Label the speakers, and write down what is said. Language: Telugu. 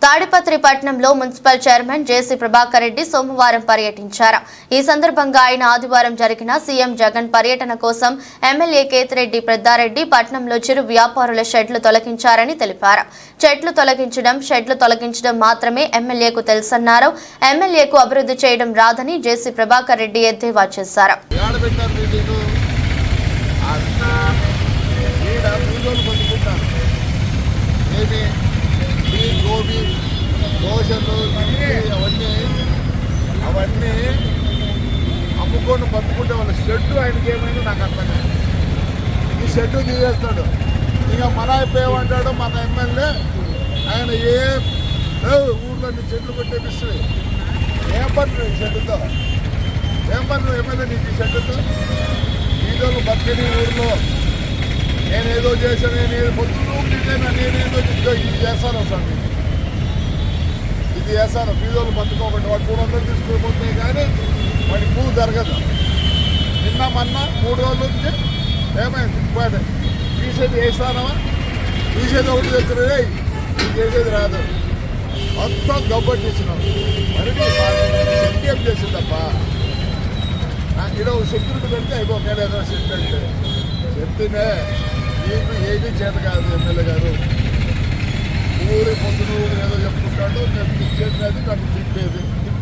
Speaker 1: తాడిపత్రి పట్టణంలో మున్సిపల్ చైర్మన్ జేసీ ప్రభాకర్ రెడ్డి సోమవారం పర్యటించారు. ఈ సందర్భంగా ఆయన ఆదివారం జరిగిన సీఎం జగన్ పర్యటన కోసం ఎమ్మెల్యే కేతిరెడ్డి పెద్దారెడ్డి పట్టణంలో చిరు వ్యాపారుల షెడ్లు తొలగించారని తెలిపారు. షెడ్లు తొలగించడం మాత్రమే ఎమ్మెల్యేకు తెలుసన్నారు. ఎమ్మెల్యేకు అభివృద్ధి చేయడం రాదని జేసీ ప్రభాకర్ రెడ్డి ఎద్దేవా చేశారు.
Speaker 2: అవన్నీ అమ్ముకొని బతుకుంటే వాళ్ళ షెడ్డు ఆయనకి ఏమైనా నాకు అర్థం కాదు. ఈ షెడ్డు తీసేస్తాడు. ఇక మన అయిపోయామంటాడు మన ఎమ్మెల్యే. ఆయన ఊర్లో చెట్లు కొట్టేపిస్తుంది. ఏం పని షెడ్డుతో? ఏం పని ఎమ్మెల్యే నీకు షెడ్డుతో? ఈరోజు బతికని ఊర్లో నేనేదో చేశాను, నేనేదో పొద్దున్న నేనేదో ఇది చేస్తాను సార్. ఇది చేస్తాను బీదోళ్ళు బతుకోకండి. వాడు 300 తీసుకుపోతున్నాయి కానీ వాడికి పూలు జరగదు. నిన్న మొన్న 3 రోజుల నుంచి ఏమైంది? పోయాడు తీసేది వేస్తానమా? తీసేది ఒకటి తెచ్చిన ఇది చేసేది రాదు. మొత్తం గబ్బట్టించినాం. మరి శక్తి ఏం చేసిందప్ప? నాకు ఇలా సెక్యూరిటీ పెడితే అయిపోయి ఏదో శక్తి అంటే చెప్తేనే నీకు ఏమీ చేత కాదు. ఎమ్మెల్యే గారు ఊరి పొద్దున ఏదో చెప్పుకుంటాడు, నేను ఇచ్చేది నన్ను తిప్పేది.